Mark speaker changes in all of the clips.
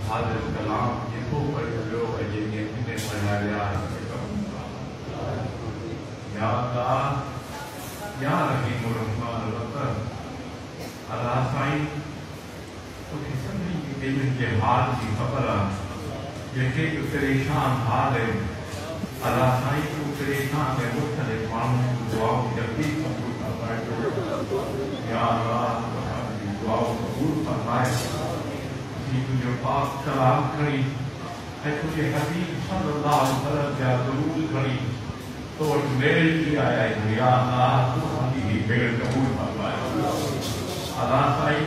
Speaker 1: حاضر کلام یہ کو پڑھو یہ نے پڑھایا یا اللہ یا رحیم الرحمن الرحیم اللہ سائیں تو کسی بھی ان کے حال کی خبر یہ کہ پریشان حال ہے اللہ سائیں کو پریشان ہے مختلف معاملوں کو دعاؤں جلدی قبول فرمائے یا اللہ دعاؤں قبول فرمائے جو پاک کلام کھڑی ہے تجھے حبیب صلی اللہ علیہ وسلم کا درود کھڑی تو میل کی آیا ہے یا اللہ تو ہماری میل قبول فرمائے اللہ سائیں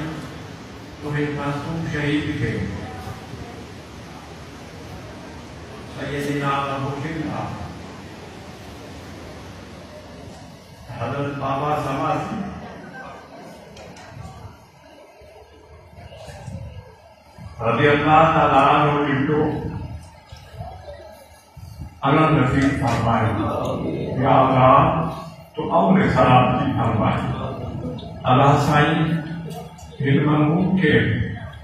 Speaker 1: تمہیں معصوم شہید تھے سیدنا ابو شیخ حضرت بابا سماسی رضی اللہ تعالیٰ عنہ لٹو علم نفیق فرمائے یا اللہ تو عمر سلام کی فرمائے اللہ سائیں ہن منگوم کے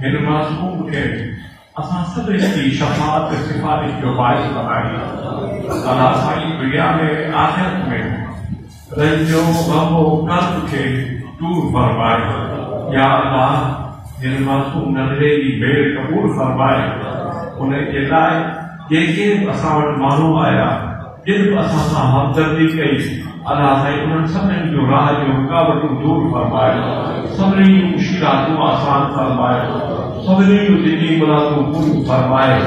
Speaker 1: ہن معصوم کے اساں سب کی شفاعت سفارش جو باعث بنائے اللہ سائیں دنیا میں آخرت میں رنجو غم و کرب کے دور فرمائے یا اللہ جن معصوم نظرے کی بیل قبول فرمائے انہیں کے لائے یہ اساں وٹ مانو آیا جن اساں سا ہمدردی کئی اللہ سائیں انہوں سبن جو راہ جو رکاوٹوں دور فرمائے سبنی مشکلاتوں آسان فرمائے سبنی زندگی مرادوں پوری فرمائے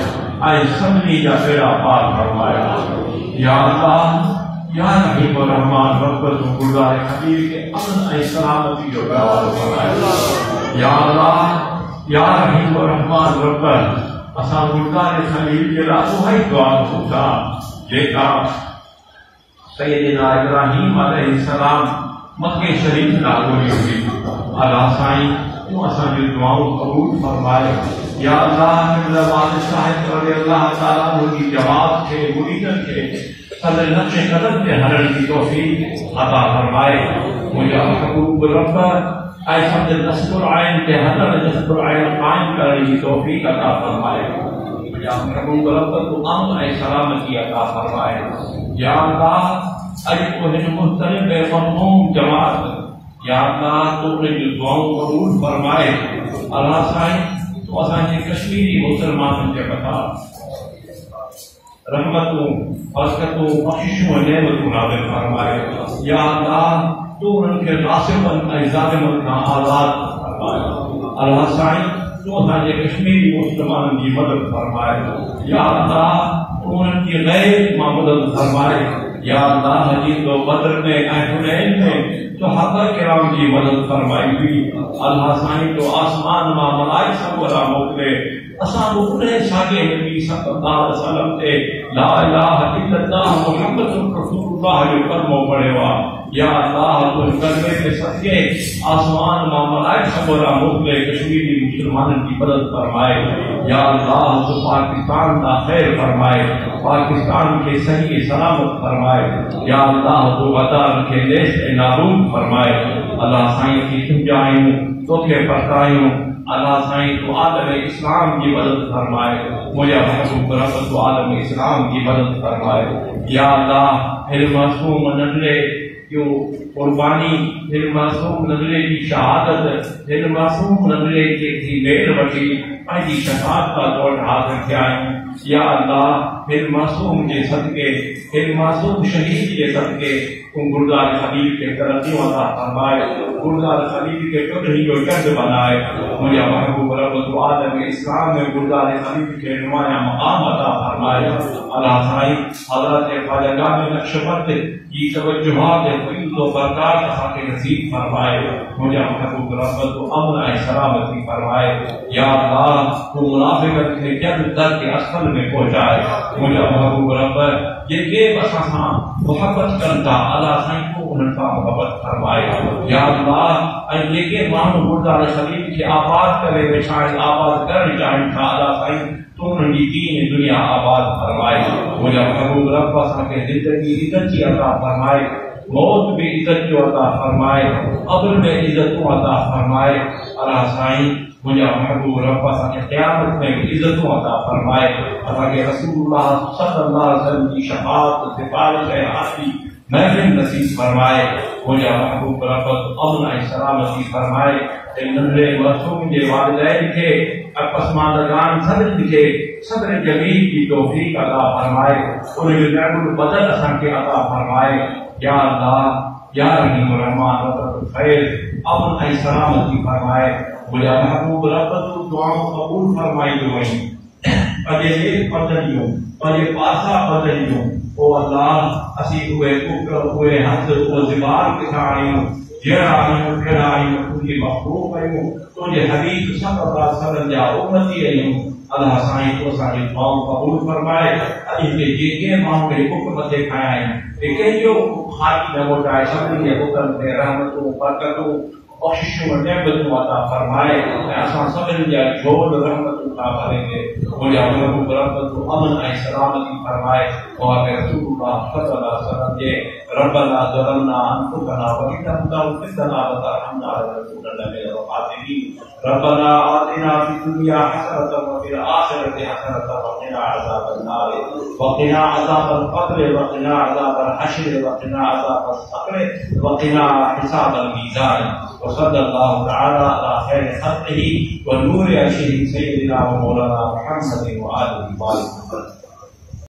Speaker 1: آئے سبنی جا بیڑا پار فرمائے یا اللہ یا رحیم الرحمن ربت و گردار خبیر کے امن ای سلامتی جو بیوار فرمائے یا اللہ یا رحیم الرحمن ربت اساں گردار خبیر کے راتو ہی دعا ہوتا یہ کام سیدنا ابراہیم علیہ السلام مکہ شریف ناگوری ہوئی اللہ سائیں تو اساں کی دعاؤں قبول فرمائے یا اللہ نبلوات صاحب رضی اللہ تعالیٰ عنہ کی جواب کے مریدن کے صدر نقش قدم کے حرن کی توفیق عطا فرمائے مجھے حقوق رب اے صدر نصر عین کے حضر نصر عین قائم کرنے کی توفیق عطا فرمائے مجھے حقوق رب تو امن اے سلامتی عطا فرمائے یا اللہ اج کو ہن مختلف مضموم جماعت یا اللہ تو نے جو دعاؤں قبول فرمائے اللہ سائیں تو اساں کے کشمیری مسلمانوں کے بتا رحمتوں برکتوں بخششوں و نعمتوں نازل فرمائے یا اللہ تو ان کے غاصباً ظالماً کا آزاد فرمائے اللہ سائیں تو اساں کے کشمیری مسلمانوں کی مدد فرمائے یا اللہ تو ان کی غیر مدد فرمائے یا اللہ حدیث و بدر میں حنین میں تو صحابہ کرام کی مدد فرمائی ہوئی اللہ سائیں تو آسمان میں ملائکہ ولا موکلے اساں پورے ساگے نبی صلی اللہ علیہ وسلم تے لا الہ الا اللہ محمد رسول اللہ جو کلمہ پڑھے وا یا اللہ تو کلمے کے صدقے آسمان میں ملائکہ ولا موکلے کشمیری مسلمانوں کی مدد فرمائے یا اللہ تو پاکستان کا خیر فرمائے پاکستان کے صحیح سلامت فرمائے یا اللہ تو غدار کے دیش نابود فرمائے اللہ سائیں کی سمجھائیں تو کے پرتائیں اللہ سائیں تو عالم اسلام کی مدد فرمائے مجھے محبوب رحمت تو عالم اسلام کی مدد فرمائے یا اللہ پھر معصوم نظرے جو قربانی پھر معصوم نظرے کی شہادت پھر معصوم نظرے کی دیر بچی پہلی شفاعت کا دور حاضر کیا ہے یا اللہ پھر معصوم کے صدقے پھر معصوم شہید کے صدقے تم گردار خلیل کے ترقی عطا فرمائے گردار خلیل کے ٹکڑی کو جد بنائے مجھے محبوب رب عالم اسلام میں گردار خلیل کے نمایاں مقام عطا فرمائے اللہ سائیں حضرت خواجہ نقشبند کی توجہات فیض و برکات کے نصیب فرمائے مجھے محبوب رب امن ای سلامتی فرمائے یا اللہ تو منافقت کے جد در کے اسفل میں پہنچائے مجھے محبوب رب یہ بسا محبت کرتا اللہ سائیں کو ان کا محبت فرمائے یا اللہ یہ کہ مانو گردار خلیل کی آباد کرے بچائیں آباد کرنے چاہیں تھا اللہ سائیں تو ان کی دین دنیا آباد فرمائے مجھے محبوب رب کے زندگی عزت کی عطا فرمائے موت بھی عزت جو عطا فرمائے قبر میں عزت کو عطا فرمائے اللہ سائیں مجھے محبوب رب اساں قیامت میں عزتوں عطا فرمائے اساں کے رسول اللہ صلی اللہ علیہ وسلم کی شفاعت سفارش حاصل محفل نصیب فرمائے مجھے محبوب رب امن سلامتی فرمائے ننھے معصوم کے والدین کے پسماندگان صدر کے صدر جمیل کی توفیق عطا فرمائے انہیں نعمت البدل اساں کے عطا فرمائے یا اللہ یا رحیم الرحمن رب خیر امن سلامتی فرمائے مجھے محبوب رب دعاؤں قبول فرمائی ہوئی پجے ایک بدلیوں پجے پاسا بدلیوں او اللہ اسی ہوئے کفر ہوئے حد او زبان کے ساڑیوں جیڑا آئیوں پھر آئیوں تجھے مخلوق آئیوں تجھے حبیب صلی اللہ علیہ وسلم جا امتی آئیوں اللہ سائیں تو ساری دعاؤں قبول فرمائے اس کے جیتے ماں میرے کفر بتے کھائیں لیکن جو خاکی نہ موٹائے سبری کے حکم دے رحمتوں برکتوں بخششوں اور نعمتوں عطا فرمائے اساں سبن جا جھول رحمتوں کا بھریں گے مجھے محبوب رحمت امن سلامتی فرمائے اور رسول اللہ صلی اللہ علیہ وسلم کے ربنا ظلمنا انفسنا وان لم تغفر لنا وترحمنا لنكونن من الخاسرين ربنا آتنا في الدنيا حسنة وفي الآخرة حسنة وقنا عذاب النار وقنا عذاب القبر وقنا عذاب الحشر وقنا عذاب الصقر وقنا حساب الميزان وصلى الله تعالى على خير خلقه ونور عرشه سيدنا ومولانا محمد وآله وصحبه